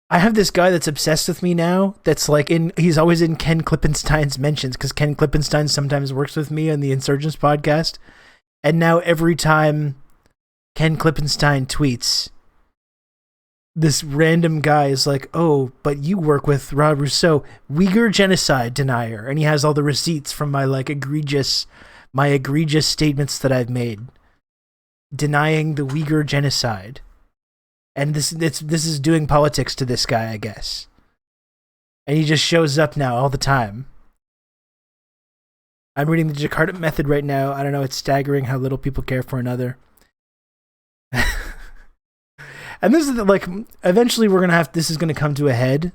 I have this guy that's obsessed with me now. That's like he's always in Ken Klippenstein's mentions because Ken Klippenstein sometimes works with me on the Insurgents podcast. And now every time Ken Klippenstein tweets, this random guy is like, "Oh, but you work with Rob Rousseau, Uyghur genocide denier," and he has all the receipts from my egregious statements that I've made denying the Uyghur genocide. And this is doing politics to this guy, I guess. And he just shows up now all the time. I'm reading the Jakarta Method right now. I don't know. It's staggering how little people care for another. And this is like, eventually we're gonna have. This is gonna come to a head.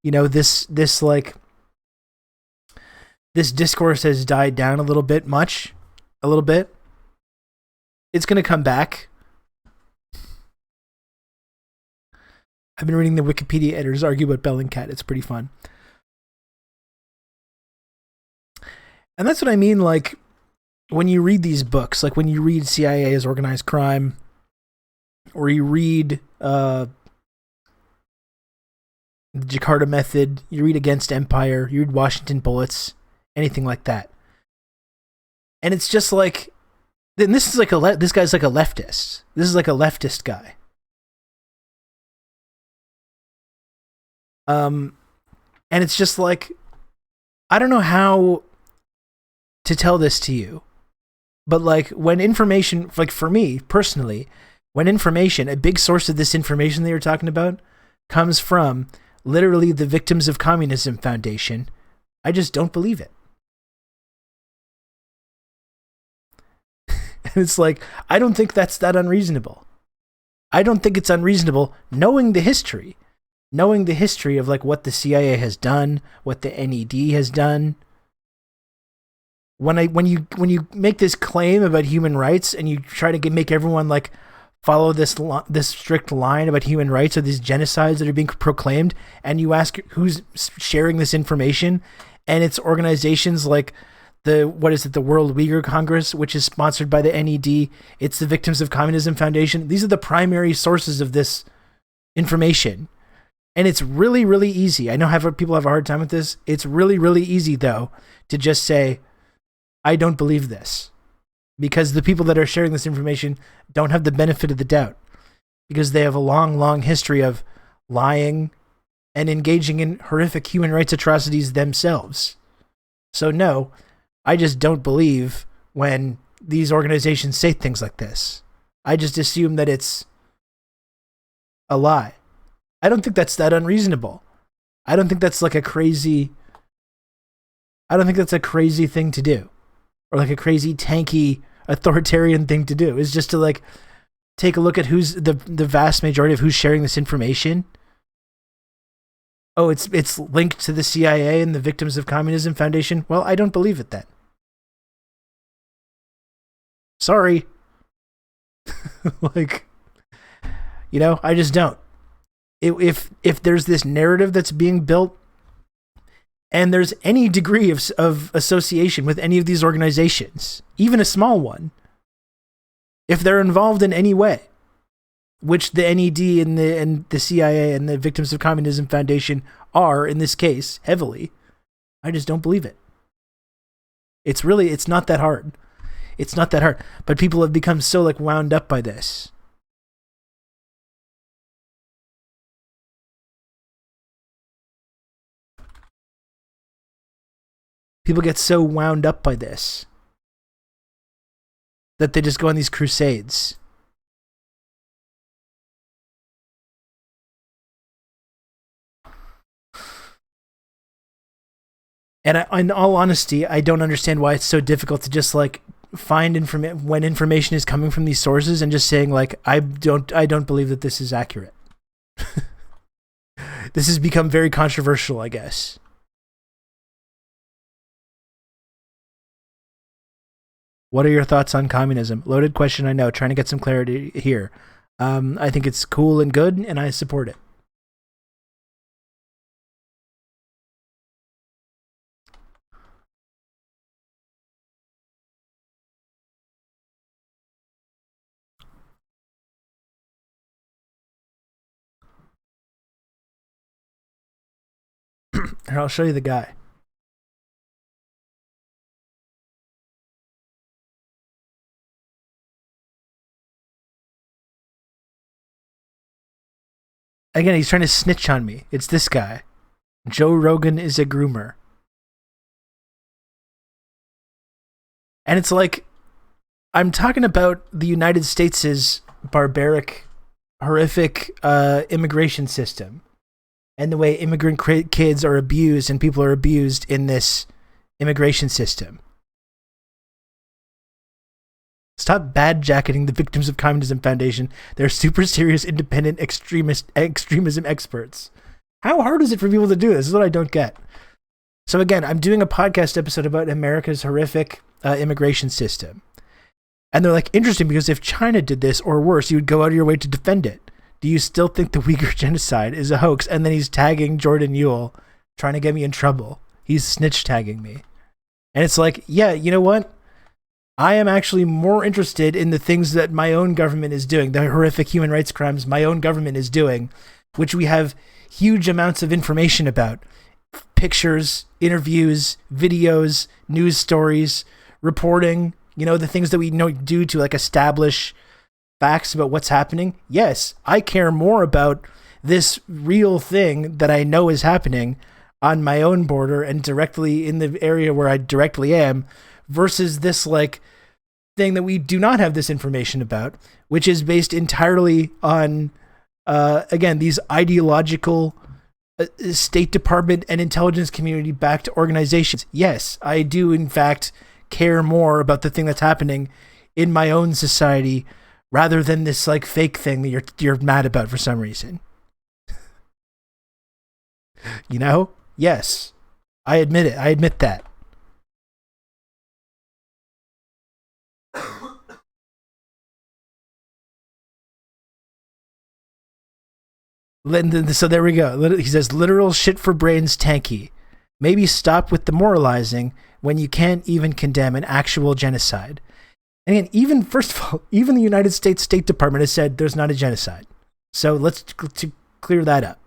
You know, this discourse has died down a little bit. It's gonna come back. I've been reading the Wikipedia editors argue about Bellingcat. It's pretty fun. And that's what I mean, like, when you read these books, like when you read CIA as Organized Crime, or you read the Jakarta Method, you read Against Empire, you read Washington Bullets, anything like that. And it's just like, then this is like this guy's like a leftist. This is like a leftist guy. And it's just like, I don't know how to tell this to you, but like when information, like for me personally, when information, a big source of this information that you're talking about comes from literally the Victims of Communism Foundation, I just don't believe it. And it's like, I don't think that's that unreasonable. I don't think it's unreasonable knowing the history of like what the CIA has done, what the NED has done. When you make this claim about human rights and you try to make everyone like follow this strict line about human rights or these genocides that are being proclaimed, and you ask who's sharing this information, and it's organizations like the World Uyghur Congress, which is sponsored by the NED. It's the Victims of Communism Foundation. These are the primary sources of this information. And it's really, really easy. I know people have a hard time with this. It's really, really easy, though, to just say, I don't believe this. Because the people that are sharing this information don't have the benefit of the doubt. Because they have a long, long history of lying and engaging in horrific human rights atrocities themselves. So no, I just don't believe when these organizations say things like this. I just assume that it's a lie. I don't think that's that unreasonable. I don't think that's a crazy thing to do. Or like a crazy tanky authoritarian thing to do. Is just to like take a look at who's the vast majority of who's sharing this information. Oh, it's linked to the CIA and the Victims of Communism Foundation. Well, I don't believe it then. Sorry. Like, you know, I just don't. If there's this narrative that's being built and there's any degree of association with any of these organizations, even a small one, if they're involved in any way, which the NED and the CIA and the Victims of Communism Foundation are in this case heavily, I just don't believe it. It's not that hard. It's not that hard. But people have become so like wound up by this. People get so wound up by this that they just go on these crusades. And in all honesty, I don't understand why it's so difficult to just like find when information is coming from these sources and just saying like I don't believe that this is accurate. This has become very controversial, I guess. What are your thoughts on communism? Loaded question, I know. Trying to get some clarity here. I think it's cool and good, and I support it. Here, I'll show you the guy. Again, he's trying to snitch on me. It's this guy. Joe Rogan is a groomer. And it's like, I'm talking about the United States' barbaric, horrific immigration system and the way immigrant kids are abused and people are abused in this immigration system. Stop bad jacketing the Victims of Communism Foundation. They're super serious, independent extremism experts. How hard is it for people to do this? This is what I don't get. So again, I'm doing a podcast episode about America's horrific immigration system. And they're like, interesting, because if China did this or worse, you would go out of your way to defend it. Do you still think the Uyghur genocide is a hoax? And then he's tagging Jordan Ewell, trying to get me in trouble. He's snitch tagging me. And it's like, yeah, you know what? I am actually more interested in the things that my own government is doing, the horrific human rights crimes my own government is doing, which we have huge amounts of information about. Pictures, interviews, videos, news stories, reporting, the things that we do to like establish facts about what's happening. Yes, I care more about this real thing that I know is happening on my own border and directly in the area where I directly am, versus this like thing that we do not have this information about, which is based entirely on, again, these ideological State Department and intelligence community backed organizations. Yes, I do in fact care more about the thing that's happening in my own society rather than this like fake thing that you're mad about for some reason. Yes, I admit it. I admit that. So there we go. He says, literal shit for brains tankie. Maybe stop with the moralizing when you can't even condemn an actual genocide. And again, first of all, even the United States State Department has said there's not a genocide. So let's clear that up.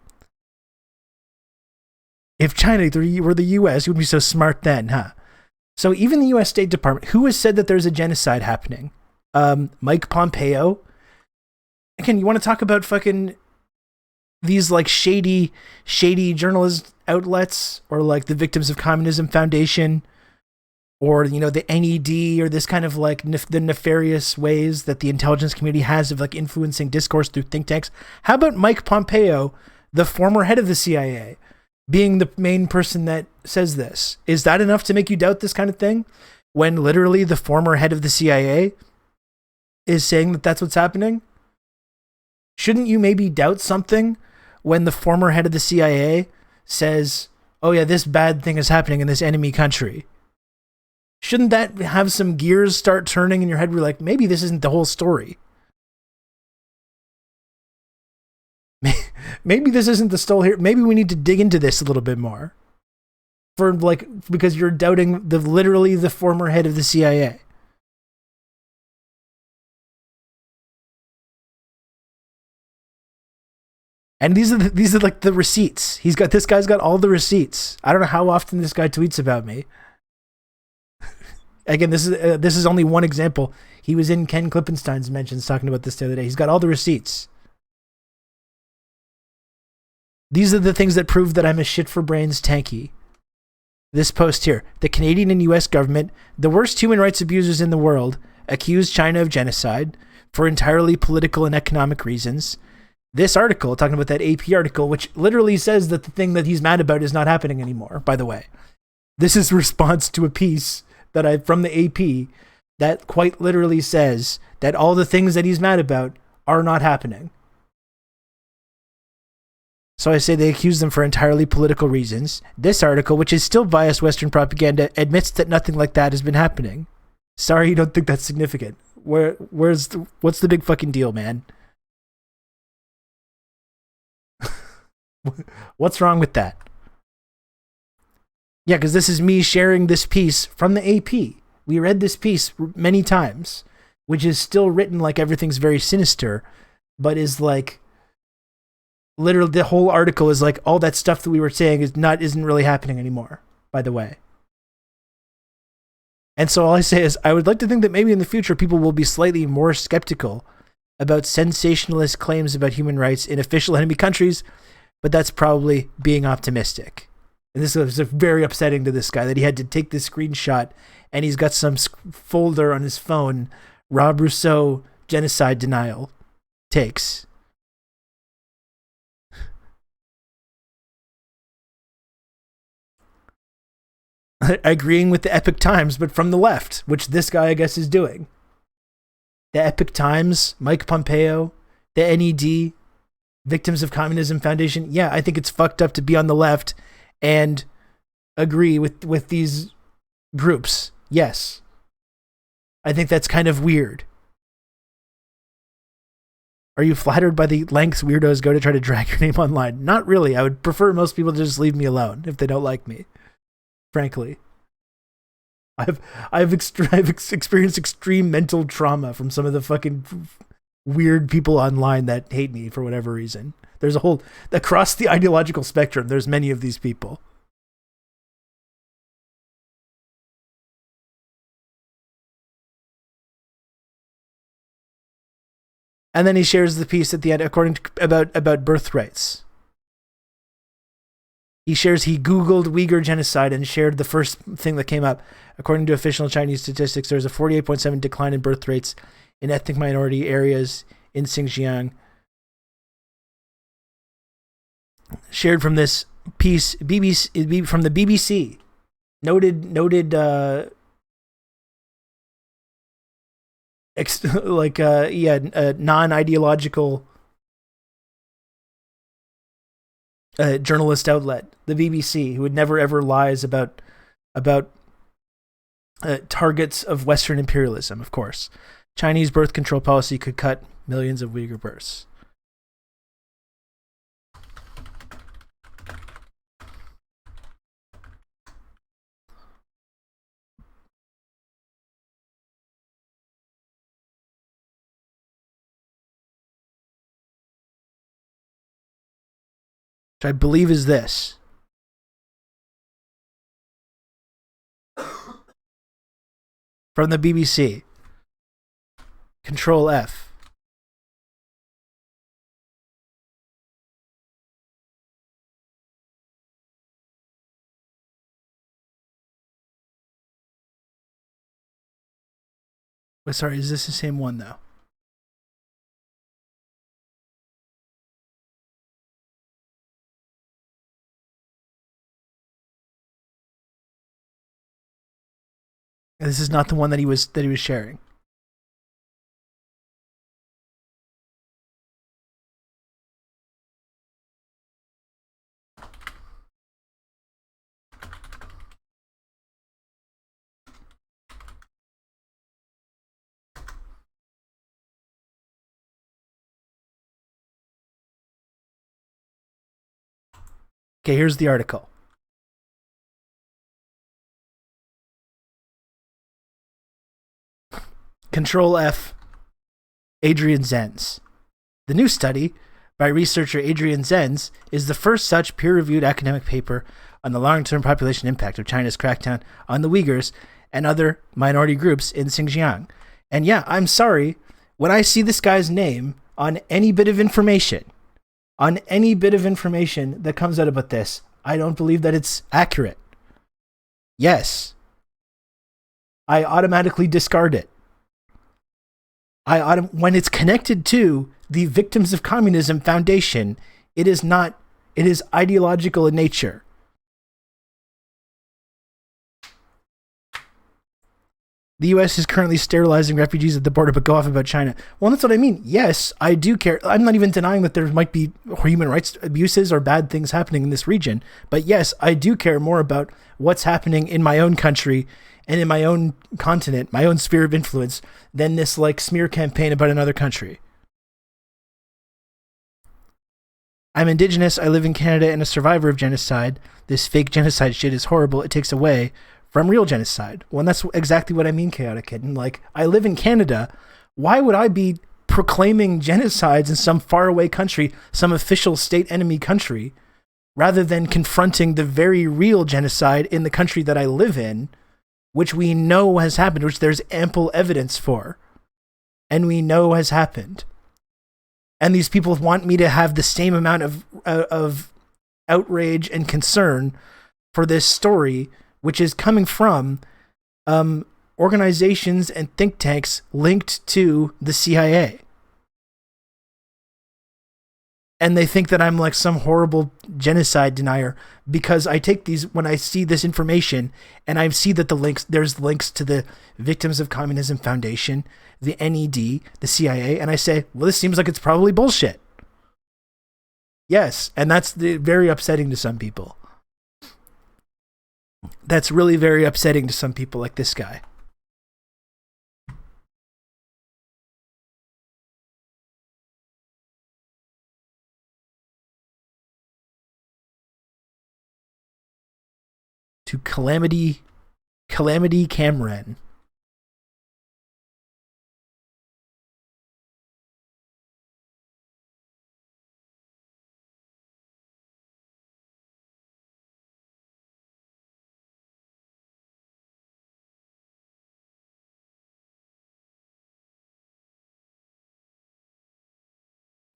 If China were the U.S., you would be so smart then, huh? So even the U.S. State Department, who has said that there's a genocide happening? Mike Pompeo. Again, you want to talk about fucking these like shady journalist outlets, or like the Victims of Communism Foundation, or the NED, or this kind of like the nefarious ways that the intelligence community has of like influencing discourse through think tanks. How about Mike Pompeo, the former head of the CIA, being the main person that says this? Is that enough to make you doubt this kind of thing, when literally the former head of the CIA is saying that that's what's happening? Shouldn't you maybe doubt something when the former head of the CIA says, oh yeah, this bad thing is happening in this enemy country? Shouldn't that have some gears start turning in your head where you're like, maybe this isn't the whole story? Maybe this isn't the story here. Maybe we need to dig into this a little bit more. Because you're doubting literally the former head of the CIA. And these are like the receipts. This guy's got all the receipts. I don't know how often this guy tweets about me. Again, this is only one example. He was in Ken Klippenstein's mentions talking about this the other day. He's got all the receipts. These are the things that prove that I'm a shit for brains tankie. This post here: the Canadian and U.S. government, the worst human rights abusers in the world, accuse China of genocide for entirely political and economic reasons. This article, talking about that AP article, which literally says that the thing that he's mad about is not happening anymore, by the way. This is a response to a piece from the AP that quite literally says that all the things that he's mad about are not happening. So I say they accuse them for entirely political reasons. This article, which is still biased Western propaganda, admits that nothing like that has been happening. Sorry you don't think that's significant. What's the big fucking deal, man? What's wrong with that? Yeah, because this is me sharing this piece from the AP. We read this piece many times, which is still written like everything's very sinister, but is like Literally, the whole article is like, all that stuff that we were saying isn't really happening anymore, by the way. And so all I say is, I would like to think that maybe in the future people will be slightly more skeptical about sensationalist claims about human rights in official enemy countries, but that's probably being optimistic. And this was very upsetting to this guy that he had to take this screenshot, and he's got some folder on his phone, Rob Rousseau genocide denial takes. Agreeing with the Epoch Times, but from the left, which this guy, I guess, is doing. The Epoch Times, Mike Pompeo, the NED, Victims of Communism Foundation. Yeah, I think it's fucked up to be on the left and agree with these groups. Yes. I think that's kind of weird. Are you flattered by the lengths weirdos go to try to drag your name online? Not really. I would prefer most people to just leave me alone if they don't like me. Frankly, I've experienced extreme mental trauma from some of the fucking weird people online that hate me for whatever reason. There's a whole, across the ideological spectrum, there's many of these people. And then he shares the piece at the end about birthrights. He shares he Googled Uyghur genocide and shared the first thing that came up. According to official Chinese statistics, there's a 48.7% decline in birth rates in ethnic minority areas in Xinjiang. Shared from this piece, BBC, from the BBC. Noted non-ideological journalist outlet, the BBC, who would never ever lies about targets of Western imperialism, of course. Chinese birth control policy could cut millions of Uyghur births. Which I believe is this. From the BBC. Control F. Oh, sorry, is this the same one though? This is not the one that he was sharing. Okay, here's the article. Control F, Adrian Zenz. The new study by researcher Adrian Zenz is the first such peer-reviewed academic paper on the long-term population impact of China's crackdown on the Uyghurs and other minority groups in Xinjiang. And yeah, I'm sorry, when I see this guy's name on any bit of information that comes out about this, I don't believe that it's accurate. Yes. I automatically discard it. When it's connected to the Victims of Communism Foundation, it is ideological in nature. The U.S. is currently sterilizing refugees at the border, but go off about China. Well, that's what I mean. Yes, I do care. I'm not even denying that there might be human rights abuses or bad things happening in this region. But yes, I do care more about what's happening in my own country and in my own continent, my own sphere of influence, than this like smear campaign about another country. I'm Indigenous, I live in Canada, and a survivor of genocide. This fake genocide shit is horrible. It takes away from real genocide. Well, and that's exactly what I mean, Chaotic Kitten. Like, I live in Canada. Why would I be proclaiming genocides in some faraway country, some official state enemy country, rather than confronting the very real genocide in the country that I live in, which we know has happened, which there's ample evidence for, and we know has happened. And these people want me to have the same amount of outrage and concern for this story, which is coming from organizations and think tanks linked to the CIA. And they think that I'm like some horrible genocide denier because I take these, when I see this information and I see that there's links to the Victims of Communism Foundation, the NED, the CIA, and I say, well, this seems like it's probably bullshit. Yes, and that's very upsetting to some people. That's really very upsetting to some people like this guy. To Calamity Cameron.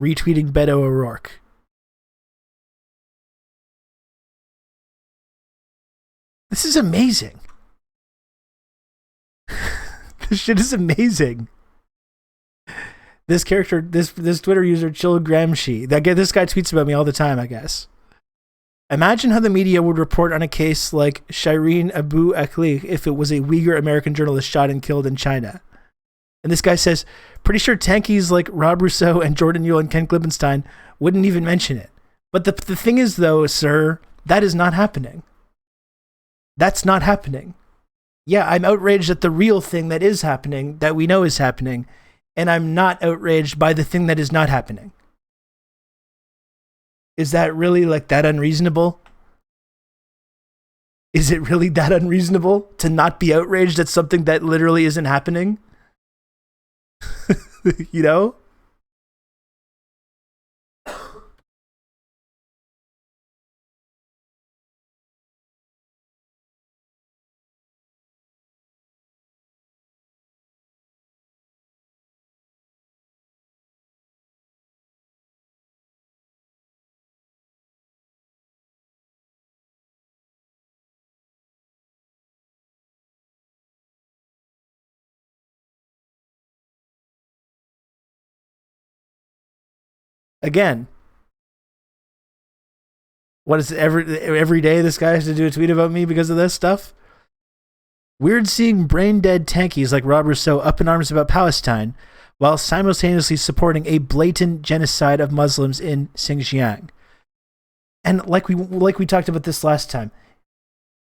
Retweeting Beto O'Rourke. This is amazing. This shit is amazing. This character, this Twitter user, Chill Gramsci, this guy tweets about me all the time, I guess. Imagine how the media would report on a case like Shireen Abu Akleh if it was a Uyghur American journalist shot and killed in China. And this guy says, pretty sure tankies like Rob Rousseau and Jordan Yule and Ken Klippenstein wouldn't even mention it. But the thing is, though, sir, that is not happening. That's not happening. Yeah, I'm outraged at the real thing that is happening, that we know is happening, and I'm not outraged by the thing that is not happening. Is that really like that unreasonable? Is it really that unreasonable to not be outraged at something that literally isn't happening? You know? Again, what is it, every day this guy has to do a tweet about me because of this stuff? Weird seeing brain-dead tankies like Rob Rousseau up in arms about Palestine while simultaneously supporting a blatant genocide of Muslims in Xinjiang. And like we talked about this last time,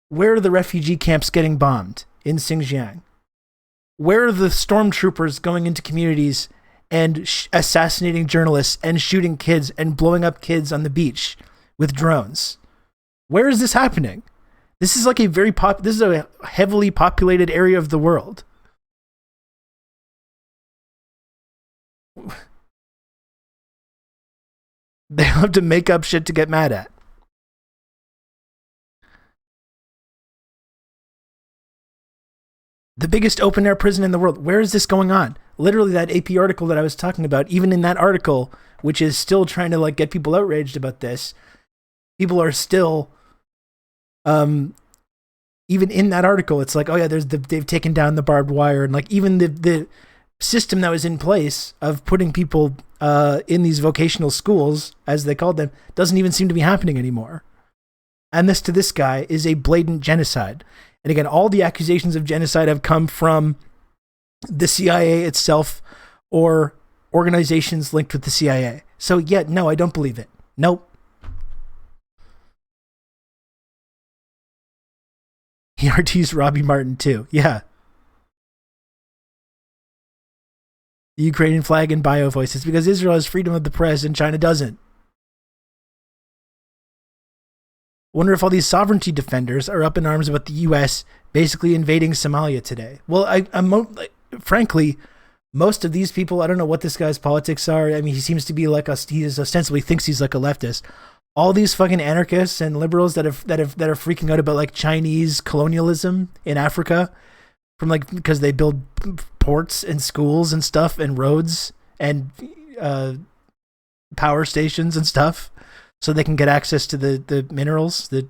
where are the refugee camps getting bombed in Xinjiang? Where are the stormtroopers going into communities and assassinating journalists and shooting kids and blowing up kids on the beach with drones? Where is this happening? This is like this is a heavily populated area of the world. They have to make up shit to get mad at. The biggest open air prison in the world. Where is this going on? Literally that AP article that I was talking about, even in that article, which is still trying to like get people outraged about this, people are still, even in that article, it's like, oh yeah, they've taken down the barbed wire, and like even the system that was in place of putting people in these vocational schools, as they called them, doesn't even seem to be happening anymore. And this to this guy is a blatant genocide. And again, all the accusations of genocide have come from the CIA itself or organizations linked with the CIA. So yeah, no, I don't believe it. Nope. ERT's Robbie Martin too. Yeah. The Ukrainian flag and bio voice. It's because Israel has freedom of the press and China doesn't. Wonder if all these sovereignty defenders are up in arms about the U.S. basically invading Somalia today. Well, frankly, Most of these people, I don't know what this guy's politics are. I mean, he seems to be like he ostensibly thinks he's like a leftist. All these fucking anarchists and liberals that are freaking out about like Chinese colonialism in Africa, from like because they build ports and schools and stuff and roads and power stations and stuff, so they can get access to the minerals, the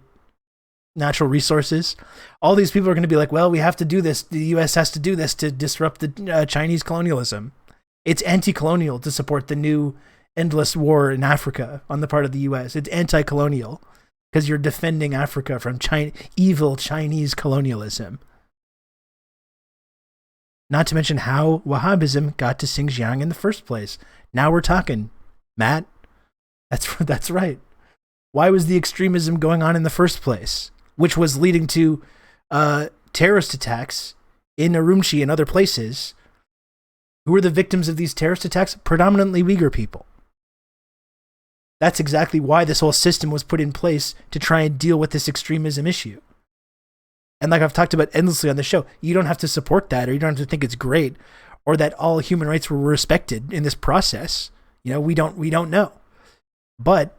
natural resources. All these people are going to be like, well, we have to do this. The U.S. has to do this to disrupt the Chinese colonialism. It's anti-colonial to support the new endless war in Africa on the part of the U.S. It's anti-colonial because you're defending Africa from evil Chinese colonialism. Not to mention how Wahhabism got to Xinjiang in the first place. Now we're talking, Matt. That's right. Why was the extremism going on in the first place, which was leading to terrorist attacks in Urumqi and other places? Who were the victims of these terrorist attacks? Predominantly Uyghur people. That's exactly why this whole system was put in place, to try and deal with this extremism issue. And like I've talked about endlessly on the show, you don't have to support that, or you don't have to think it's great, or that all human rights were respected in this process. You know, we don't know. But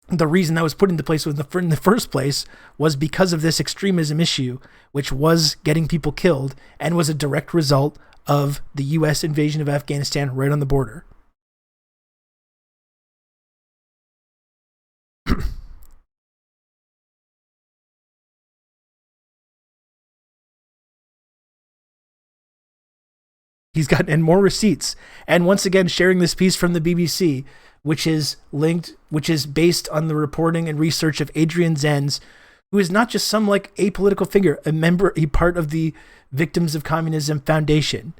the reason that was put into place in the first place was because of this extremism issue, which was getting people killed and was a direct result of the U.S. invasion of Afghanistan right on the border. He's gotten more receipts. And once again, sharing this piece from the BBC, which is based on the reporting and research of Adrian Zenz, who is not just some like apolitical figure, a part of the Victims of Communism Foundation.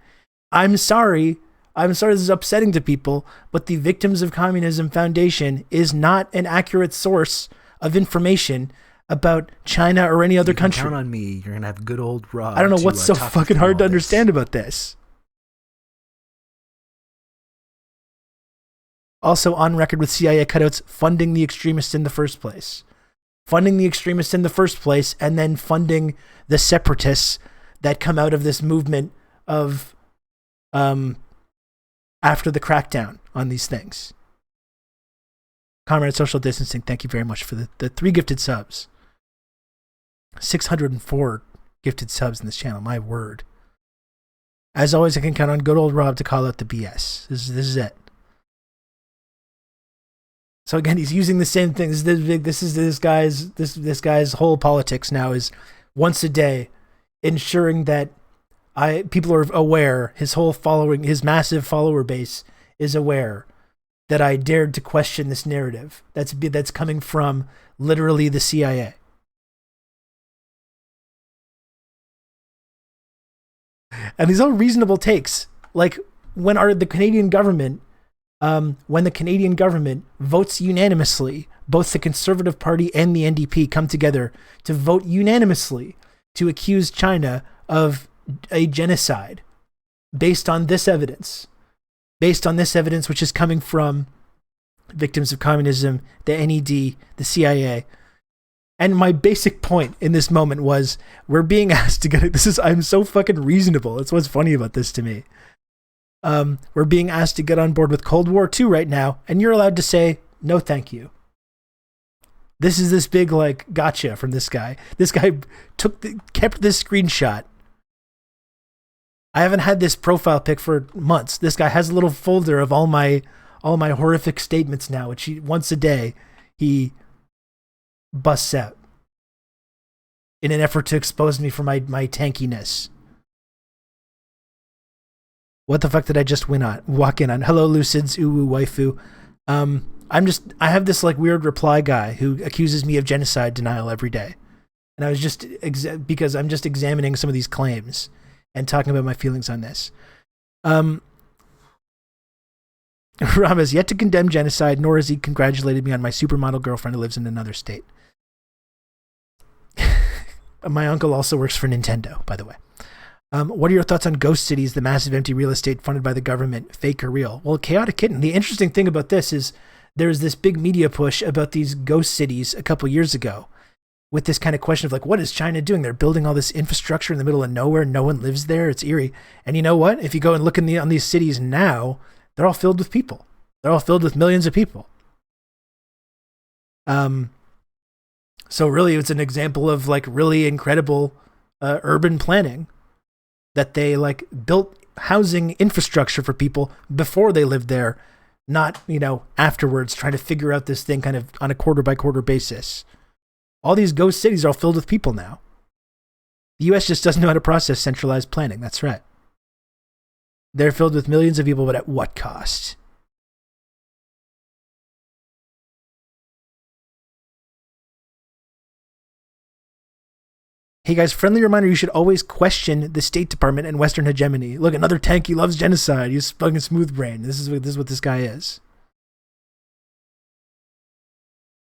I'm sorry this is upsetting to people, but the Victims of Communism Foundation is not an accurate source of information about China or any other country. Count on me. You're gonna have good old Rob. I don't know what's so fucking hard to understand about this. Also on record with CIA cutouts funding the extremists in the first place. Funding the extremists in the first place, and then funding the separatists that come out of this movement of after the crackdown on these things. Comrade Social Distancing, thank you very much for the 3 gifted subs. 604 gifted subs in this channel, my word. As always, I can count on good old Rob to call out the BS. This is it. So again, he's using the same thing. This guy's whole politics now is once a day ensuring that people are aware, his whole following, his massive follower base is aware that I dared to question this narrative that's coming from literally the CIA. And these are reasonable takes. Like when the Canadian government votes unanimously, both the Conservative Party and the NDP come together to vote unanimously to accuse China of a genocide based on this evidence, which is coming from Victims of Communism, the NED, the CIA. And my basic point in this moment was, we're being asked to get I'm so fucking reasonable. It's what's funny about this to me. We're being asked to get on board with Cold War II right now, and you're allowed to say, no, thank you. This is this big, like, gotcha from this guy. This guy kept this screenshot. I haven't had this profile pic for months. This guy has a little folder of all my horrific statements now, which once a day, he busts out in an effort to expose me for my tankiness. What the fuck did I just walk in on? Hello, Lucids, uwu waifu. I have this like weird reply guy who accuses me of genocide denial every day. And I was just, because I'm just examining some of these claims and talking about my feelings on this. Rob has yet to condemn genocide, nor has he congratulated me on my supermodel girlfriend who lives in another state. My uncle also works for Nintendo, by the way. What are your thoughts on ghost cities, the massive empty real estate funded by the government, fake or real? Well, Chaotic Kitten, the interesting thing about this is there's this big media push about these ghost cities a couple years ago, with this kind of question of like, what is China doing? They're building all this infrastructure in the middle of nowhere. No one lives there. It's eerie. And you know what? If you go and look on these cities now, they're all filled with people. They're all filled with millions of people. So really, it's an example of like really incredible urban planning, that they like built housing infrastructure for people before they lived there, not, afterwards trying to figure out this thing kind of on a quarter by quarter basis. All these ghost cities are all filled with people now. The US just doesn't know how to process centralized planning. That's right. They're filled with millions of people, but at what cost? Hey guys, friendly reminder, you should always question the State Department and Western hegemony. Look, another tankie loves genocide. He's fucking smooth brain. This is what this guy is.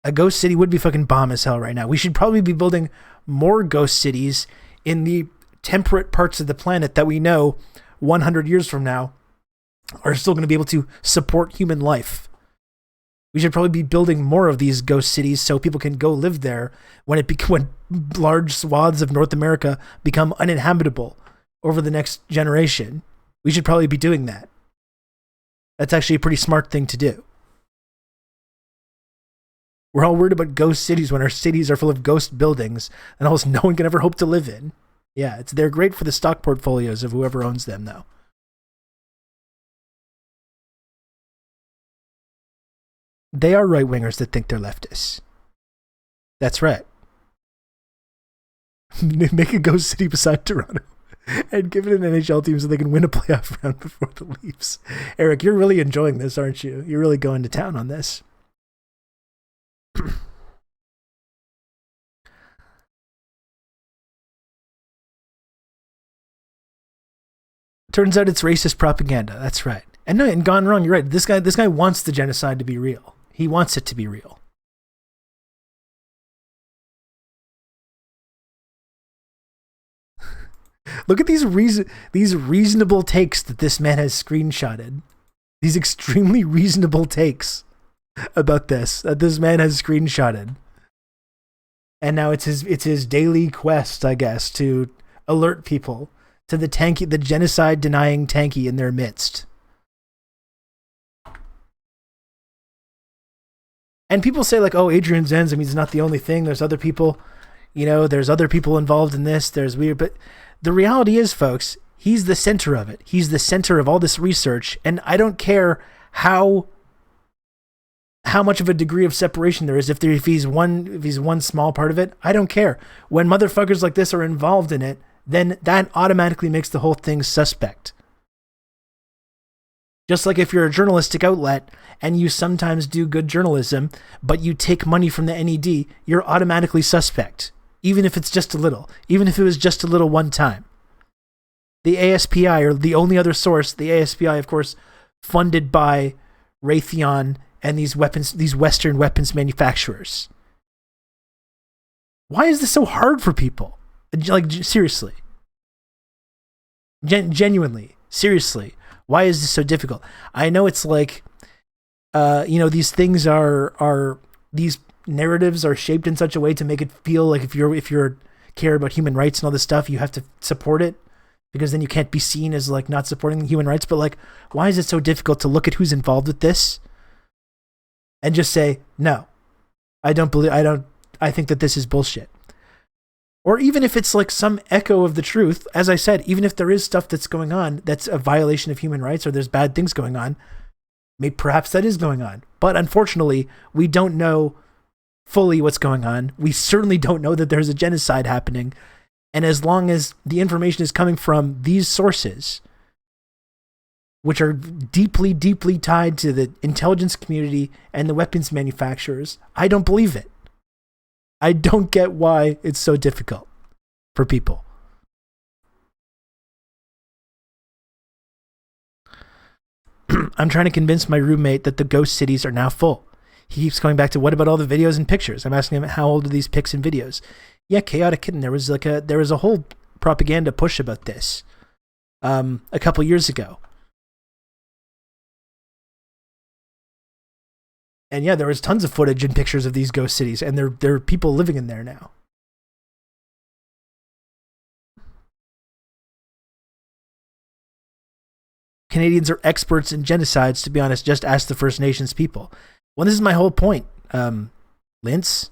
A ghost city would be fucking bomb as hell right now. We should probably be building more ghost cities in the temperate parts of the planet that we know 100 years from now are still going to be able to support human life. We should probably be building more of these ghost cities so people can go live there when large swaths of North America become uninhabitable over the next generation. We should probably be doing that. That's actually a pretty smart thing to do. We're all worried about ghost cities when our cities are full of ghost buildings and almost no one can ever hope to live in. Yeah, they're great for the stock portfolios of whoever owns them, though. They are right-wingers that think they're leftists. That's right. Make a ghost city beside Toronto and give it an NHL team so they can win a playoff round before the Leafs. Eric, you're really enjoying this, aren't you? You're really going to town on this. Turns out it's racist propaganda. That's right. And gone wrong, you're right. This guy wants the genocide to be real. He wants it to be real. Look at these reasonable takes that this man has screenshotted. These extremely reasonable takes about this that this man has screenshotted. And now it's his daily quest, I guess, to alert people to the genocide denying tankie in their midst. And people say like, oh, Adrian Zenz, he's not the only thing. There's other people, there's other people involved in this. There's weird, but the reality is, folks, he's the center of it. He's the center of all this research. And I don't care how much of a degree of separation there is. If he's one small part of it, I don't care. When motherfuckers like this are involved in it, then that automatically makes the whole thing suspect. Just like if you're a journalistic outlet and you sometimes do good journalism, but you take money from the NED, you're automatically suspect. Even if it's just a little. Even if it was just a little one time. The ASPI, or the only other source, the ASPI, of course, funded by Raytheon and these Western weapons manufacturers. Why is this so hard for people? Like, seriously. Genuinely. Seriously. Why is this so difficult? I know it's like, these things these narratives are shaped in such a way to make it feel like if you're care about human rights and all this stuff, you have to support it, because then you can't be seen as like not supporting human rights. But like, why is it so difficult to look at who's involved with this and just say, no, I think that this is bullshit. Or even if it's like some echo of the truth, as I said, even if there is stuff that's going on that's a violation of human rights or there's bad things going on, perhaps that is going on. But unfortunately, we don't know fully what's going on. We certainly don't know that there's a genocide happening. And as long as the information is coming from these sources, which are deeply, deeply tied to the intelligence community and the weapons manufacturers, I don't believe it. I don't get why it's so difficult for people. I'm trying to convince my roommate that the ghost cities are now full. He keeps going back to, what about all the videos and pictures? I'm asking him, how old are these pics and videos? Yeah, Chaotic Kitten, there was a whole propaganda push about this a couple years ago. And yeah, there was tons of footage and pictures of these ghost cities, and there are people living in there now. Canadians are experts in genocides, to be honest. Just ask the First Nations people. Well, this is my whole point, Lince.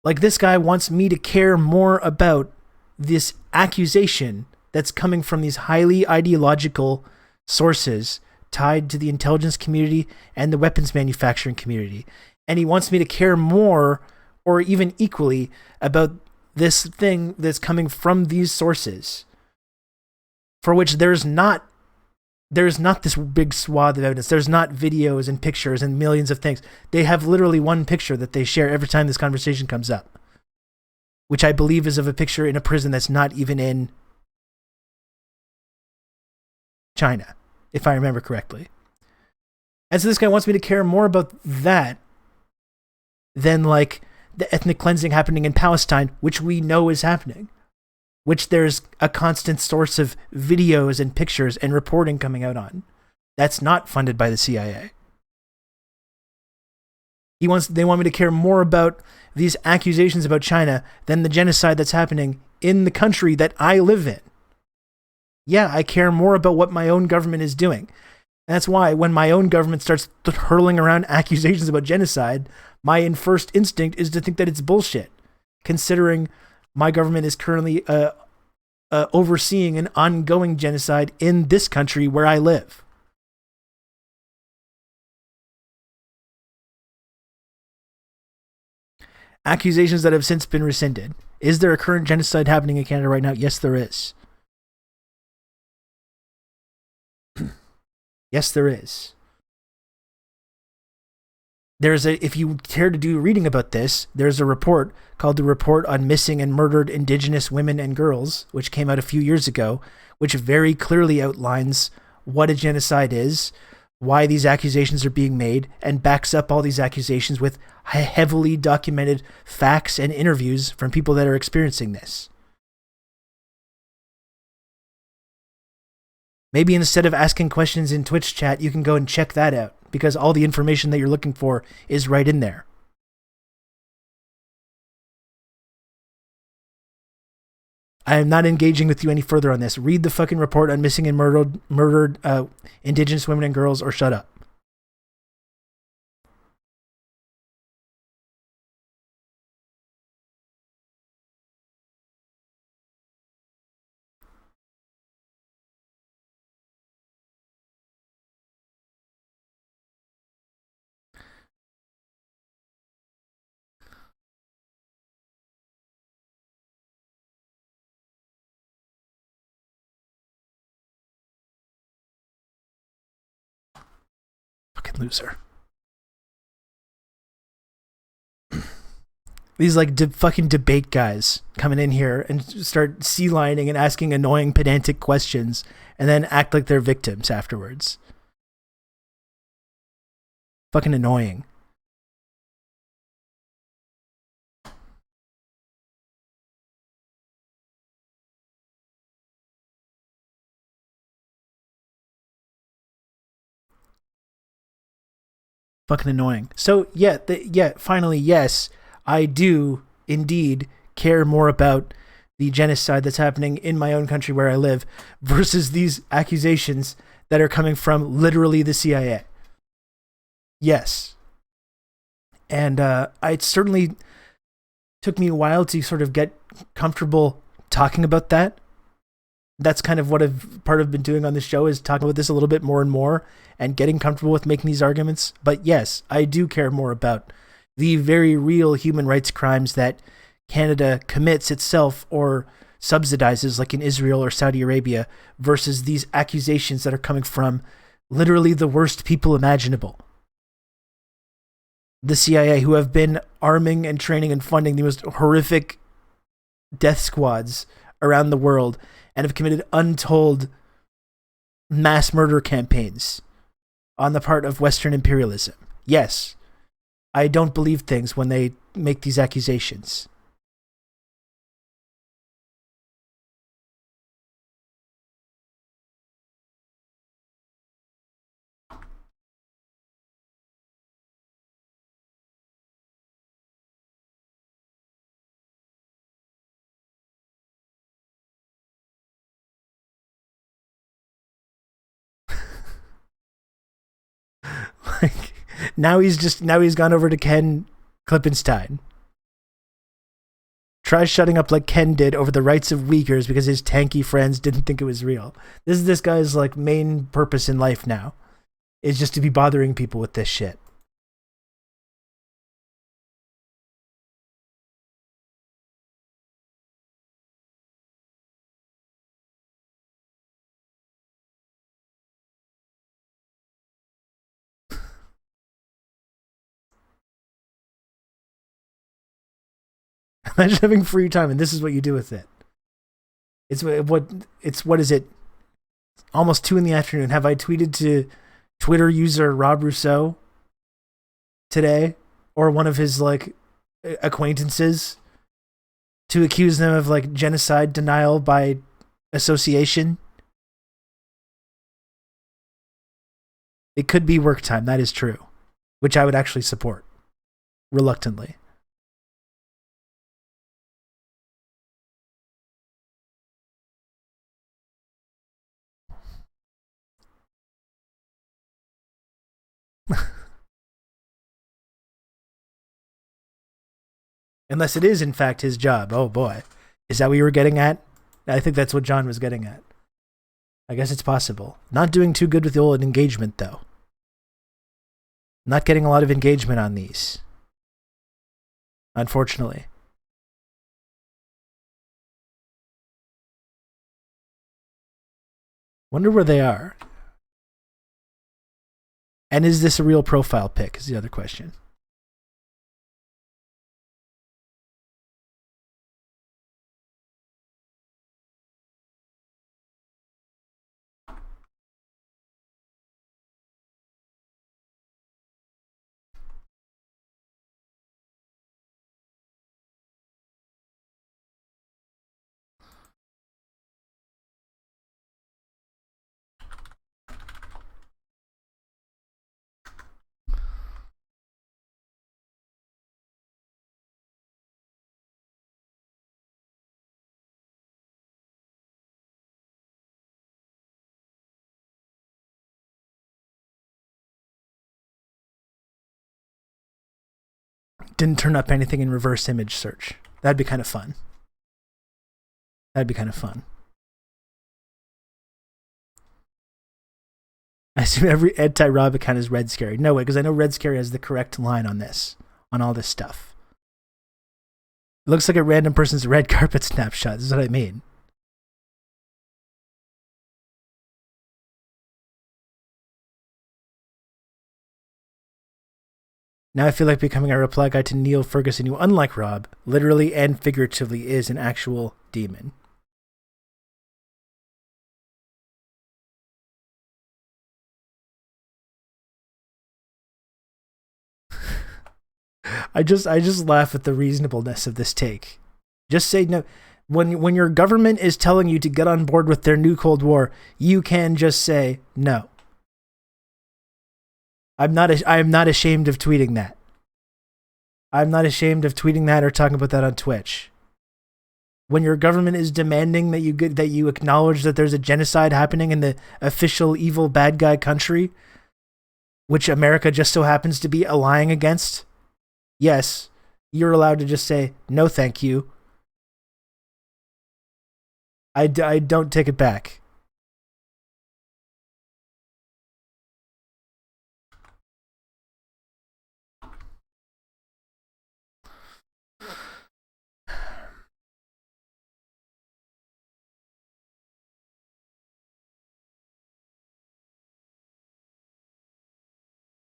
Like, this guy wants me to care more about this accusation that's coming from these highly ideological sources tied to the intelligence community and the weapons manufacturing community. And he wants me to care more, or even equally, about this thing that's coming from these sources, for which there's not this big swath of evidence. There's not videos and pictures and millions of things. They have literally one picture that they share every time this conversation comes up, which I believe is of a picture in a prison that's not even in China, if I remember correctly. And so this guy wants me to care more about that than like the ethnic cleansing happening in Palestine, which we know is happening, which there's a constant source of videos and pictures and reporting coming out on. That's not funded by the CIA. They want me to care more about these accusations about China than the genocide that's happening in the country that I live in. Yeah, I care more about what my own government is doing. And that's why when my own government starts hurling around accusations about genocide, my first instinct is to think that it's bullshit, considering my government is currently overseeing an ongoing genocide in this country where I live. Accusations that have since been rescinded. Is there a current genocide happening in Canada right now? Yes, there is. Yes, there is. If you care to do reading about this, there's a report called the Report on Missing and Murdered Indigenous Women and Girls, which came out a few years ago, which very clearly outlines what a genocide is, why these accusations are being made, and backs up all these accusations with heavily documented facts and interviews from people that are experiencing this. Maybe instead of asking questions in Twitch chat, you can go and check that out, because all the information that you're looking for is right in there. I am not engaging with you any further on this. Read the fucking report on missing and murdered Indigenous women and girls, or shut up. Fucking loser. These like fucking debate guys coming in here and start sea-lining and asking annoying pedantic questions and then act like they're victims afterwards. Fucking annoying. Fucking annoying. So finally, yes, I do indeed care more about the genocide that's happening in my own country where I live versus these accusations that are coming from literally the CIA. Yes. And it certainly took me a while to sort of get comfortable talking about that. That's kind of what I've been doing on the show, is talking about this a little bit more and more and getting comfortable with making these arguments. But yes, I do care more about the very real human rights crimes that Canada commits itself or subsidizes, like in Israel or Saudi Arabia, versus these accusations that are coming from literally the worst people imaginable. The CIA, who have been arming and training and funding the most horrific death squads around the world and have committed untold mass murder campaigns on the part of Western imperialism. Yes, I don't believe things when they make these accusations. Like now he's gone over to Ken Klippenstein. Try shutting up like Ken did over the rights of Uyghurs because his tanky friends didn't think it was real. This is this guy's like main purpose in life now, is just to be bothering people with this shit. Imagine having free time and this is what you do with it. What is it? Almost 2 PM. Have I tweeted to Twitter user Rob Rousseau today, or one of his like acquaintances, to accuse them of like genocide denial by association? It could be work time. That is true, which I would actually support reluctantly. Unless it is, in fact, his job. Oh, boy. Is that what you were getting at? I think that's what John was getting at. I guess it's possible. Not doing too good with the old engagement, though. Not getting a lot of engagement on these. Unfortunately. Wonder where they are. And is this a real profile pic is the other question. Didn't turn up anything in reverse image search. That'd be kind of fun. I assume every anti-Rob account is Red Scary. No way, because I know Red Scary has the correct line on this, on all this stuff. It looks like a random person's red carpet snapshot. This is what I mean. Now I feel like becoming a reply guy to Neil Ferguson, who, unlike Rob, literally and figuratively is an actual demon. I just laugh at the reasonableness of this take. Just say no. When your government is telling you to get on board with their new Cold War, you can just say no. I am not ashamed of tweeting that. I'm not ashamed of tweeting that or talking about that on Twitch. When your government is demanding that you acknowledge that there's a genocide happening in the official evil bad guy country, which America just so happens to be allying against, yes, you're allowed to just say no, thank you. I don't take it back.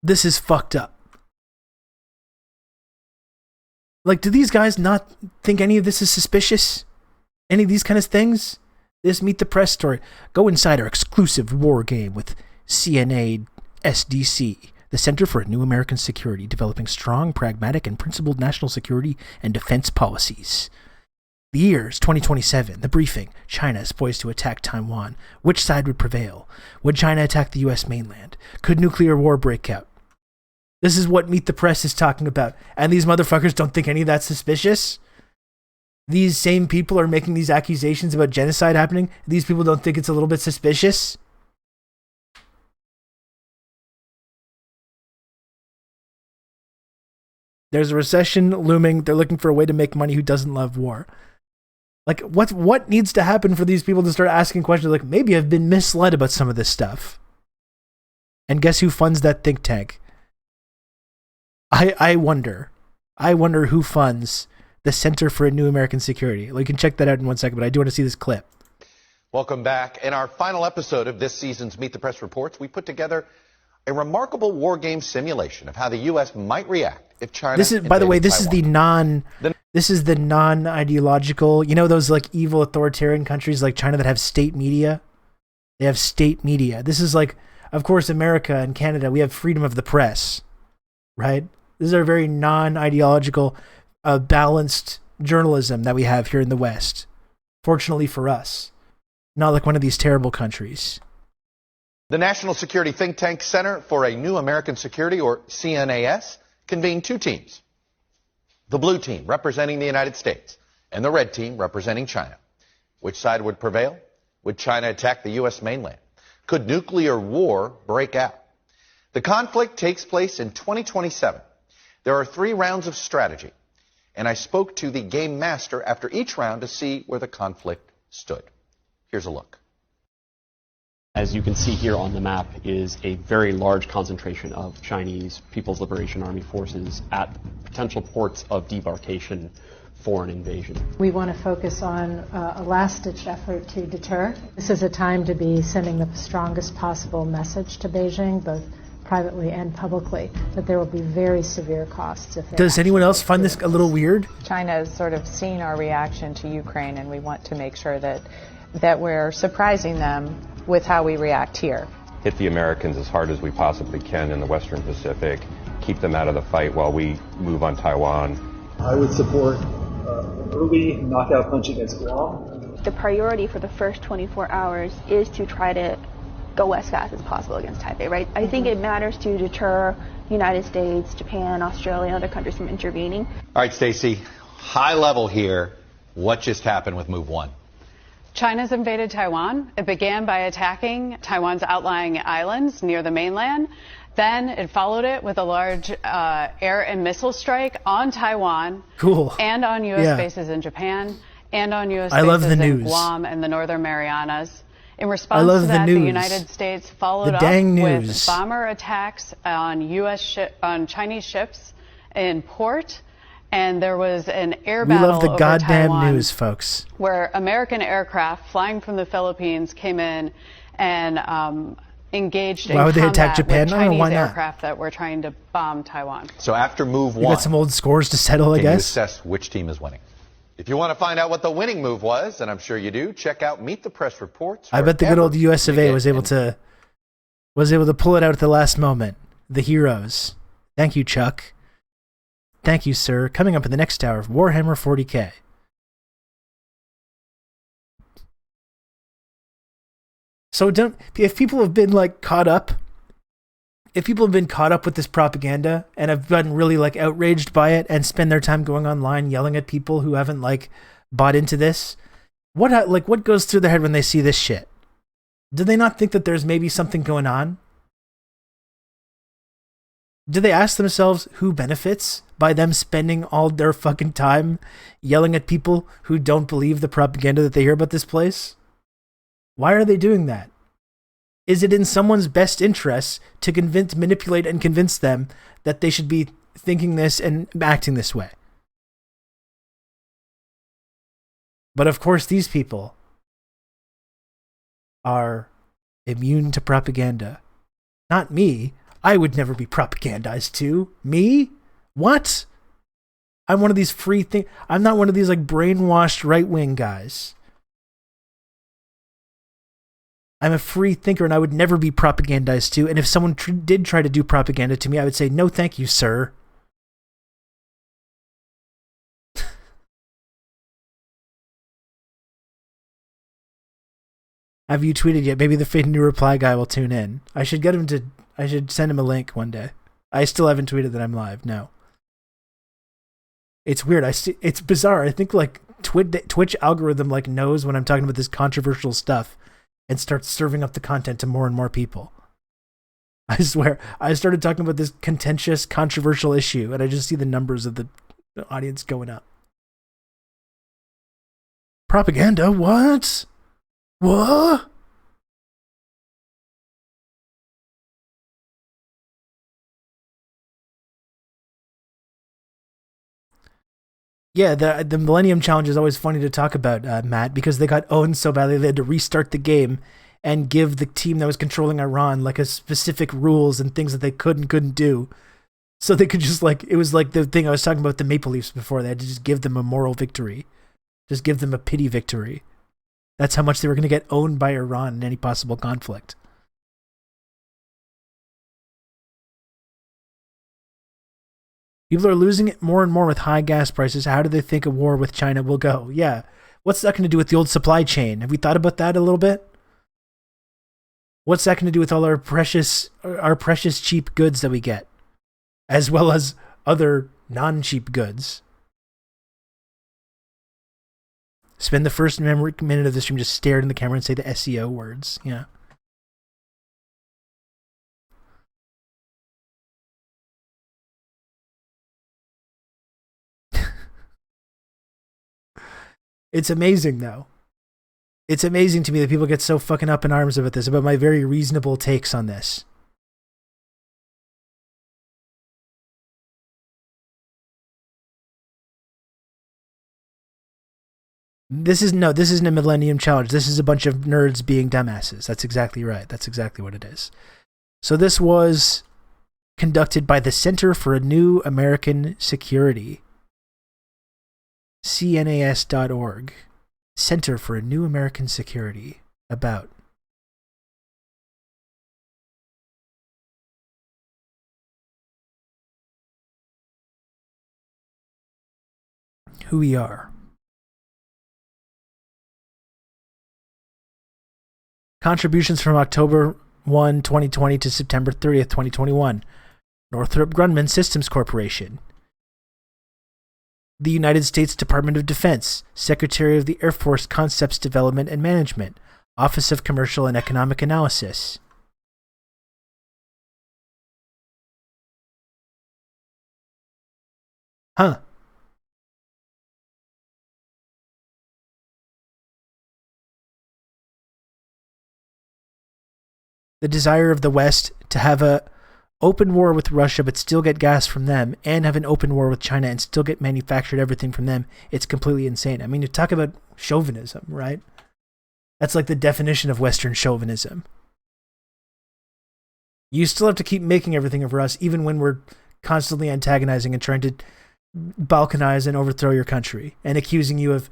This is fucked up. Like, do these guys not think any of this is suspicious? Any of these kind of things? This Meet the Press story. Go inside our exclusive war game with CNA SDC, the Center for New American Security, developing strong, pragmatic, and principled national security and defense policies. The years 2027. The briefing. China is poised to attack Taiwan. Which side would prevail? Would China attack the U.S. mainland? Could nuclear war break out? This is what Meet the Press is talking about. And these motherfuckers don't think any of that's suspicious? These same people are making these accusations about genocide happening. These people don't think it's a little bit suspicious? There's a recession looming. They're looking for a way to make money who doesn't love war. Like, what needs to happen for these people to start asking questions like, maybe I've been misled about some of this stuff? And guess who funds that think tank? I wonder. I wonder who funds the Center for a New American Security. Well, you can check that out in 1 second, but I do want to see this clip. Welcome back. In our final episode of this season's Meet the Press Reports, we put together a remarkable war game simulation of how the U.S. might react if China. This is, by the way, this is the non-ideological. You know those like evil authoritarian countries like China that have state media. They have state media. This is like, of course, America and Canada. We have freedom of the press, right? This is our very non-ideological, balanced journalism that we have here in the West. Fortunately for us, not like one of these terrible countries. The National Security Think Tank Center for a New American Security, or CNAS, convened two teams. The blue team representing the United States and the red team representing China. Which side would prevail? Would China attack the U.S. mainland? Could nuclear war break out? The conflict takes place in 2027. There are 3 rounds of strategy, and I spoke to the game master after each round to see where the conflict stood. Here's a look. As you can see here on the map is a very large concentration of Chinese People's Liberation Army forces at potential ports of debarkation for an invasion. We want to focus on a last-ditch effort to deter. This is a time to be sending the strongest possible message to Beijing, both privately and publicly, that there will be very severe costs. Does anyone else find this a little weird? China has sort of seen our reaction to Ukraine, and we want to make sure that we're surprising them with how we react here. Hit the Americans as hard as we possibly can in the Western Pacific, keep them out of the fight while we move on Taiwan. I would support an early knockout punch against Guam. The priority for the first 24 hours is to try to go as fast as possible against Taipei, right? I think it matters to deter United States, Japan, Australia, and other countries from intervening. All right, Stacey, high level here. What just happened with Move 1? China's invaded Taiwan. It began by attacking Taiwan's outlying islands near the mainland. Then it followed it with a large air and missile strike on Taiwan. Cool. And on U.S. bases in Japan, and on U.S. bases in Guam and the Northern Marianas. In response to that, the United States followed up with bomber attacks on on Chinese ships in port. And there was an air battle over Taiwan. We love the goddamn news, folks. Where American aircraft flying from the Philippines came in and engaged in combat with Chinese aircraft that were trying to bomb Taiwan. So after Move 1, you got some old scores to settle, I guess. Can you assess which team is winning? If you want to find out what the winning move was, and I'm sure you do, check out Meet the Press Reports. I bet the good old US of A was able to pull it out at the last moment. The heroes. Thank you, Chuck. Thank you, sir. Coming up in the next hour of Warhammer 40K. So if people have been like caught up with this propaganda and have been really like outraged by it and spend their time going online yelling at people who haven't like bought into this, what goes through their head when they see this shit? Do they not think that there's maybe something going on? Do they ask themselves who benefits by them spending all their fucking time yelling at people who don't believe the propaganda that they hear about this place? Why are they doing that? Is it in someone's best interest to manipulate and convince them that they should be thinking this and acting this way? But of course, these people are immune to propaganda. Not me. I would never be propagandized to. Me? What? I'm one of these I'm not one of these like brainwashed right-wing guys. I'm a free thinker and I would never be propagandized to. And if someone did try to do propaganda to me, I would say, no, thank you, sir. Have you tweeted yet? Maybe the new reply guy will tune in. I should send him a link one day. I still haven't tweeted that I'm live. No. It's weird. It's bizarre. I think like Twitch algorithm like knows when I'm talking about this controversial stuff and starts serving up the content to more and more people. I swear, I started talking about this contentious, controversial issue, and I just see the numbers of the audience going up. Propaganda? What? What? Yeah, the Millennium Challenge is always funny to talk about, Matt, because they got owned so badly they had to restart the game and give the team that was controlling Iran like a specific rules and things that they could and couldn't do. So they could just it was like the thing I was talking about the Maple Leafs before. They had to just give them a moral victory. Just give them a pity victory. That's how much they were going to get owned by Iran in any possible conflict. People are losing it more and more with high gas prices. How do they think a war with China will go? Yeah. What's that going to do with the old supply chain? Have we thought about that a little bit? What's that going to do with all our precious cheap goods that we get? As well as other non-cheap goods. Spend the first minute of the stream just stare in the camera and say the SEO words. Yeah. It's amazing, though. It's amazing to me that people get so fucking up in arms about this, about my very reasonable takes on this. This isn't a Millennium Challenge. This is a bunch of nerds being dumbasses. That's exactly right. That's exactly what it is. So this was conducted by the Center for a New American Security. CNAS.org. Center for a New American Security. About. Who we are. Contributions from October 1, 2020 to September 30th, 2021. Northrop Grumman Systems Corporation. The United States Department of Defense, Secretary of the Air Force Concepts Development and Management, Office of Commercial and Economic Analysis. Huh. The desire of the West to have a open war with Russia but still get gas from them, and have an open war with China and still get manufactured everything from them, it's completely insane. I mean, you talk about chauvinism, right? That's like the definition of Western chauvinism. You still have to keep making everything for us, even when we're constantly antagonizing and trying to balkanize and overthrow your country and accusing you of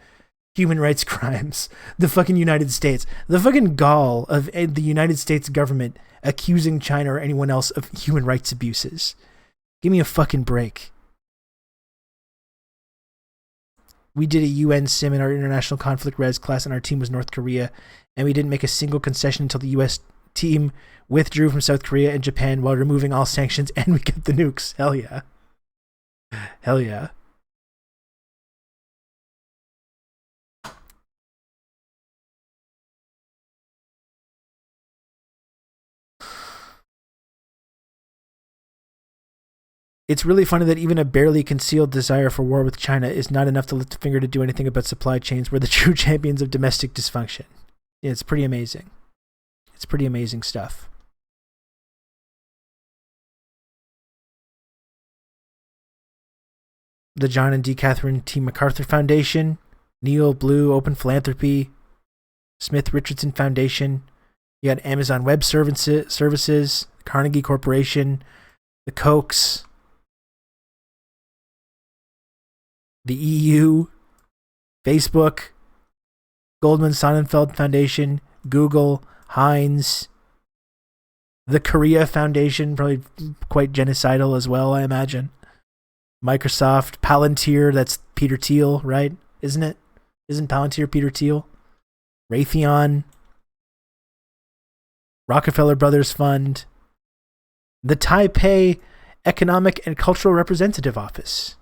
human rights crimes. The fucking United States. The fucking gall of the United States government accusing China or anyone else of human rights abuses. Give me a fucking break. We did a UN sim in our international conflict res class, and our team was North Korea, and we didn't make a single concession until the US team withdrew from South Korea and Japan while removing all sanctions, and we get the nukes. Hell yeah. Hell yeah. It's really funny that even a barely concealed desire for war with China is not enough to lift a finger to do anything about supply chains. We're the true champions of domestic dysfunction. Yeah, it's pretty amazing. It's pretty amazing stuff. The John and D. Catherine T. MacArthur Foundation, Neil Blue Open Philanthropy, Smith Richardson Foundation. You got Amazon Web Services, Carnegie Corporation, the Kochs, the EU, Facebook, Goldman Sonnenfeld Foundation, Google, Heinz, the Korea Foundation, probably quite genocidal as well, I imagine. Microsoft, Palantir, that's Peter Thiel, right? Isn't it? Isn't Palantir Peter Thiel? Raytheon, Rockefeller Brothers Fund, the Taipei Economic and Cultural Representative Office,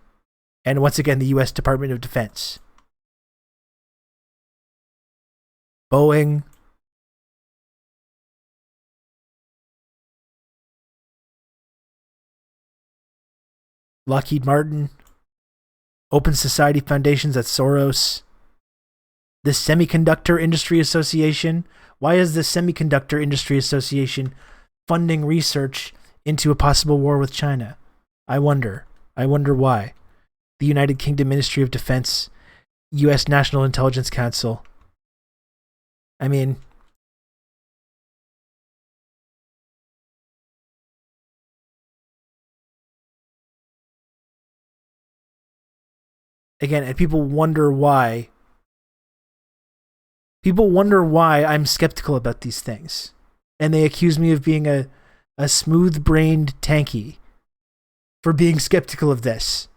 and once again, the U.S. Department of Defense. Boeing, Lockheed Martin, Open Society Foundations at Soros, the Semiconductor Industry Association. Why is the Semiconductor Industry Association funding research into a possible war with China? I wonder why. The United Kingdom Ministry of Defense, U.S. National Intelligence Council. I mean, again, and people wonder why. People wonder why I'm skeptical about these things. And they accuse me of being a smooth-brained tankie for being skeptical of this.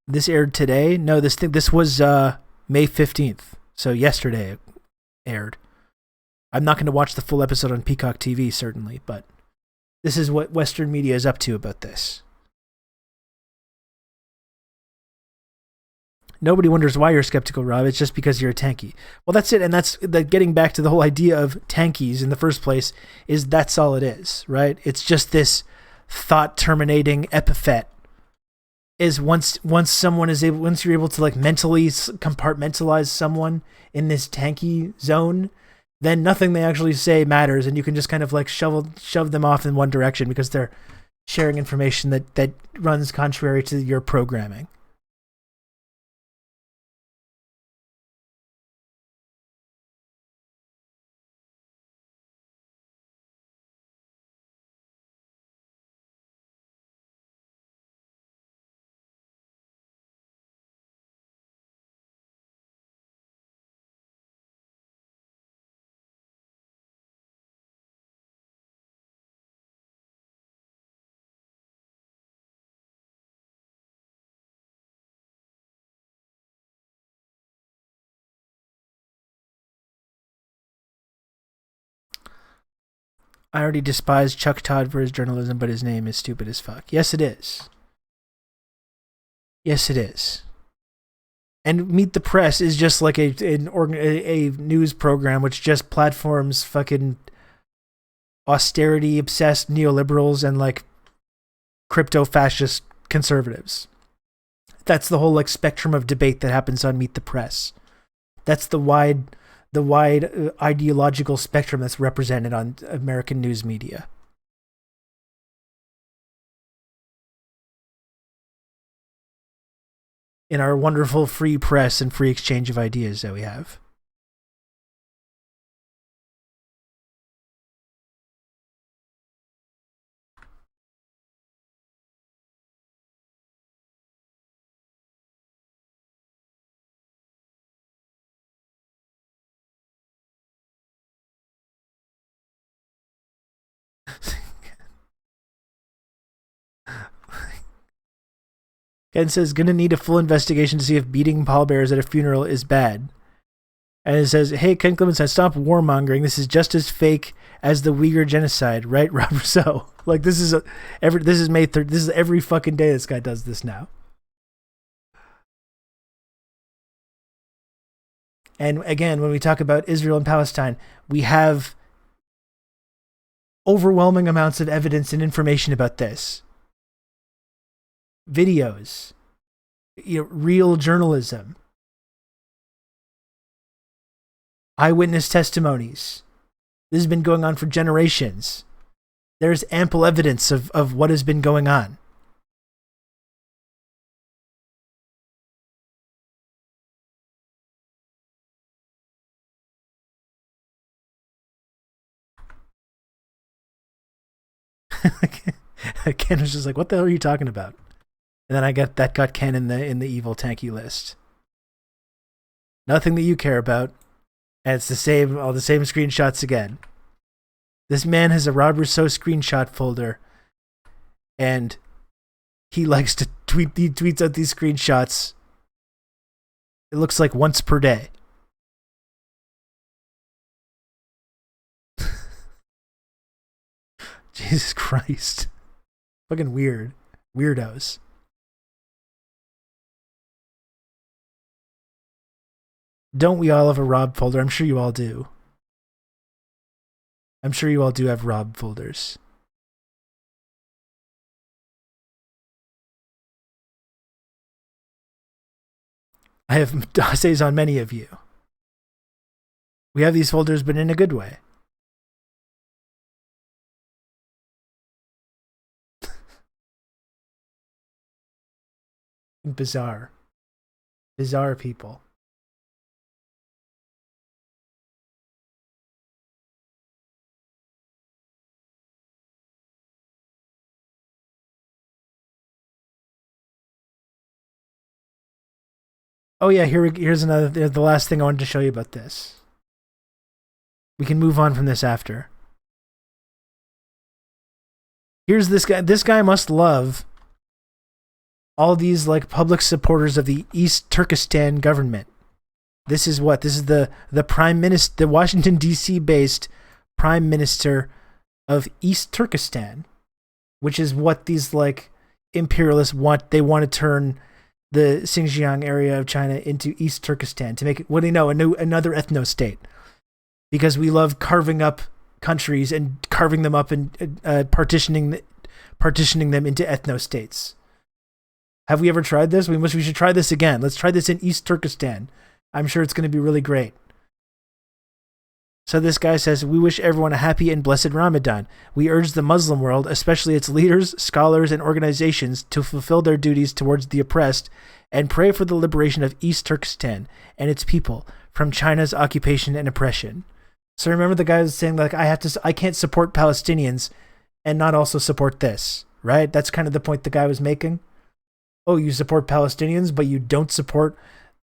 This aired today? No, this was May 15th. So yesterday it aired. I'm not going to watch the full episode on Peacock TV, certainly, but this is what Western media is up to about this. Nobody wonders why you're skeptical, Rob. It's just because you're a tankie. Well, that's it. And that's getting back to the whole idea of tankies in the first place, is that's all it is, right? It's just this thought-terminating epithet. Is once you're able to like mentally compartmentalize someone in this tanky zone, then nothing they actually say matters, and you can just kind of like shove them off in one direction because they're sharing information that runs contrary to your programming. I already despise Chuck Todd for his journalism, but his name is stupid as fuck. Yes, it is. Yes, it is. And Meet the Press is just like a news program which just platforms fucking austerity-obsessed neoliberals and like crypto-fascist conservatives. That's the whole like spectrum of debate that happens on Meet the Press. That's the wide ideological spectrum that's represented on American news media. In our wonderful free press and free exchange of ideas that we have. Ken says, gonna need a full investigation to see if beating pallbearers at a funeral is bad. And it says, hey, Ken Clemens said, stop warmongering. This is just as fake as the Uyghur genocide, right, Rob Rousseau? Like, this is May 3rd. This is every fucking day this guy does this now. And again, when we talk about Israel and Palestine, we have overwhelming amounts of evidence and information about this. Videos, real journalism, eyewitness testimonies. This has been going on for generations. There's ample evidence of what has been going on. Ken was just like, what the hell are you talking about? And then that got Ken in the evil tanky list. Nothing that you care about. And it's all the same screenshots again. This man has a Rob Rousseau screenshot folder, and he likes to tweets out these screenshots. It looks like once per day. Jesus Christ. Fucking weird. Weirdos. Don't we all have a Rob folder? I'm sure you all do. I'm sure you all do have Rob folders. I have dossiers on many of you. We have these folders, but in a good way. Bizarre. Bizarre people. Oh yeah, here's another. The last thing I wanted to show you about this. We can move on from this after. Here's this guy. This guy must love all these like public supporters of the East Turkestan government. This is what? This is the Prime Minister, the Washington D.C. based Prime Minister of East Turkestan, which is what these like imperialists want. They want to turn the Xinjiang area of China into East Turkestan to make it, what do you know, another ethno-state. Because we love carving up countries and carving them up and partitioning them into ethno-states. Have we ever tried this? We should try this again. Let's try this in East Turkestan. I'm sure it's going to be really great. So this guy says, we wish everyone a happy and blessed Ramadan. We urge the Muslim world, especially its leaders, scholars, and organizations, to fulfill their duties towards the oppressed and pray for the liberation of East Turkestan and its people from China's occupation and oppression. So remember the guy was saying, like, I can't support Palestinians and not also support this, right? That's kind of the point the guy was making. Oh, you support Palestinians, but you don't support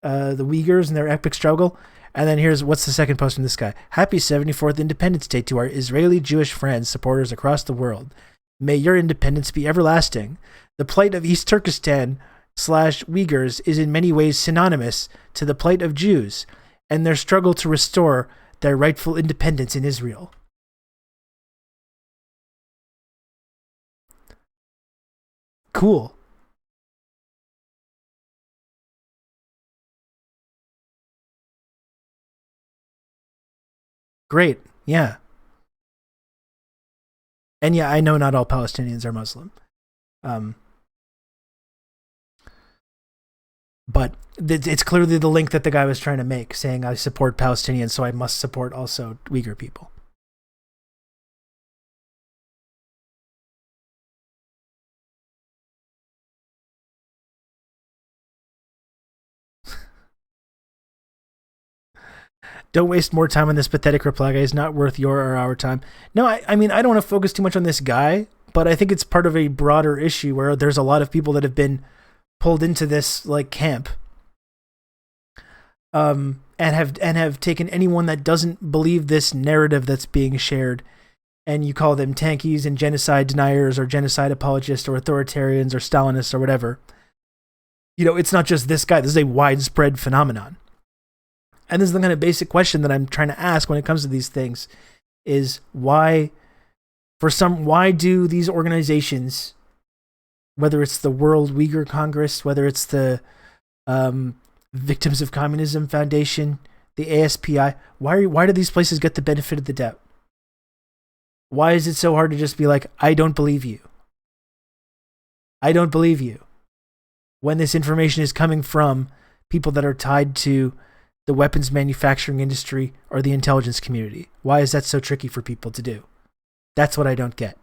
the Uyghurs and their epic struggle? And then what's the second post from this guy? Happy 74th Independence Day to our Israeli Jewish friends, supporters across the world. May your independence be everlasting. The plight of East Turkestan / Uyghurs is in many ways synonymous to the plight of Jews and their struggle to restore their rightful independence in Israel. Cool. Great. Yeah. And yeah, I know not all Palestinians are Muslim. But it's clearly the link that the guy was trying to make, saying I support Palestinians, so I must support also Uyghur people. Don't waste more time on this pathetic reply guy. It's not worth your or our time. No, I mean, I don't want to focus too much on this guy, but I think it's part of a broader issue where there's a lot of people that have been pulled into this like camp, and have taken anyone that doesn't believe this narrative that's being shared, and you call them tankies and genocide deniers or genocide apologists or authoritarians or Stalinists or whatever. You know, it's not just this guy. This is a widespread phenomenon. And this is the kind of basic question that I'm trying to ask when it comes to these things is why do these organizations, whether it's the World Uyghur Congress, whether it's the Victims of Communism Foundation, the ASPI, why do these places get the benefit of the doubt? Why is it so hard to just be like, I don't believe you? I don't believe you. When this information is coming from people that are tied to the weapons manufacturing industry or the intelligence community. Why is that so tricky for people to do? That's what I don't get.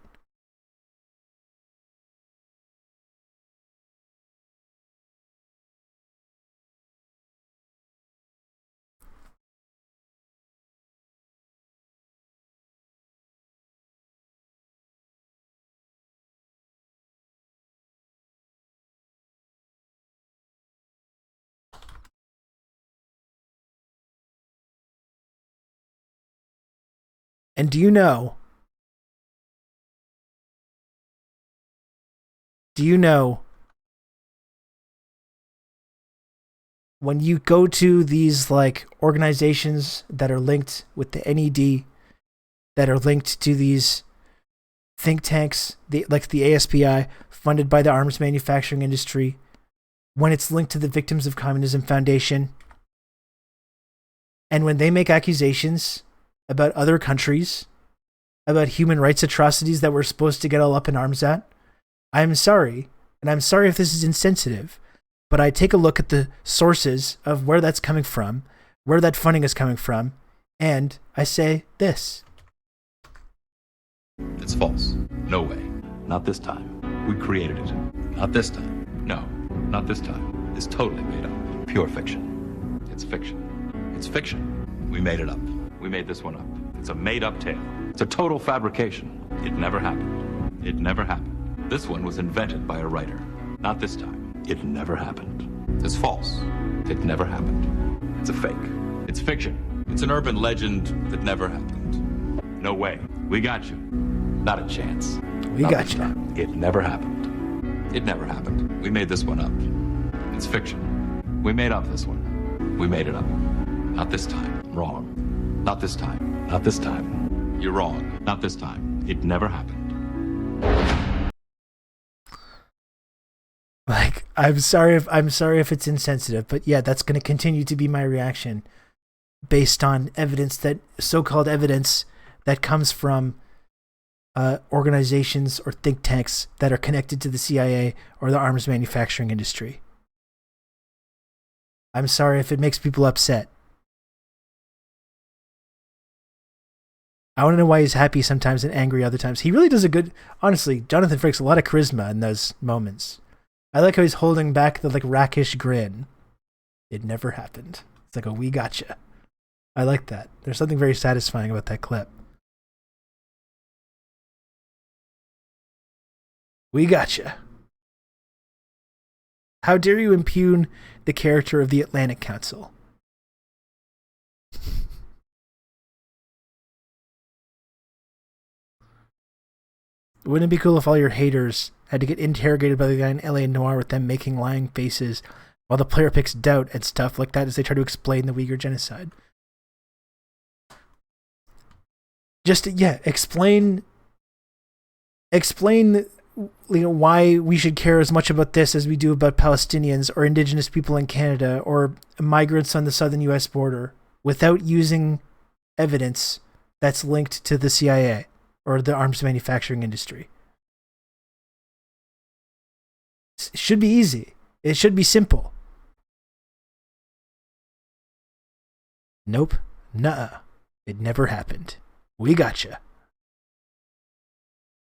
And do you know when you go to these like organizations that are linked with the NED, that are linked to these think tanks, like the ASPI, funded by the arms manufacturing industry, when it's linked to the Victims of Communism Foundation, And when they make accusations about other countries, about human rights atrocities that we're supposed to get all up in arms at, I'm sorry. And I'm sorry if this is insensitive, but I take a look at the sources of where that's coming from, where that funding is coming from, and I say this. It's false. No way. Not this time. We created it. Not this time. No, not this time. It's totally made up. Pure fiction. It's fiction. It's fiction. We made it up. We made this one up. It's a made-up tale. It's a total fabrication. It never happened. It never happened. This one was invented by a writer. Not this time. It never happened. It's false. It never happened. It's a fake. It's fiction. It's an urban legend that never happened. No way. We got you. Not a chance. We got you. It never happened. It never happened. We made this one up. It's fiction. We made up this one. We made it up. Not this time. Wrong. Not this time. Not this time. You're wrong. Not this time. It never happened. Like, I'm sorry if it's insensitive, but yeah, that's going to continue to be my reaction based on evidence, that so-called evidence that comes from organizations or think tanks that are connected to the CIA or the arms manufacturing industry. I'm sorry if it makes people upset. I want to know why he's happy sometimes and angry other times. He really does a good, honestly, Jonathan Frakes, a lot of charisma in those moments. I like how he's holding back the like rackish grin. It never happened. It's like a we gotcha. I like that. There's something very satisfying about that clip. We gotcha. How dare you impugn the character of the Atlantic Council? Wouldn't it be cool if all your haters had to get interrogated by the guy in LA Noire with them making lying faces while the player picks doubt and stuff like that as they try to explain the Uyghur genocide? Just, yeah, explain why we should care as much about this as we do about Palestinians or indigenous people in Canada or migrants on the southern U.S. border without using evidence that's linked to the CIA or the arms manufacturing industry. It should be easy. It should be simple. Nope. Nuh-uh. It never happened. We gotcha.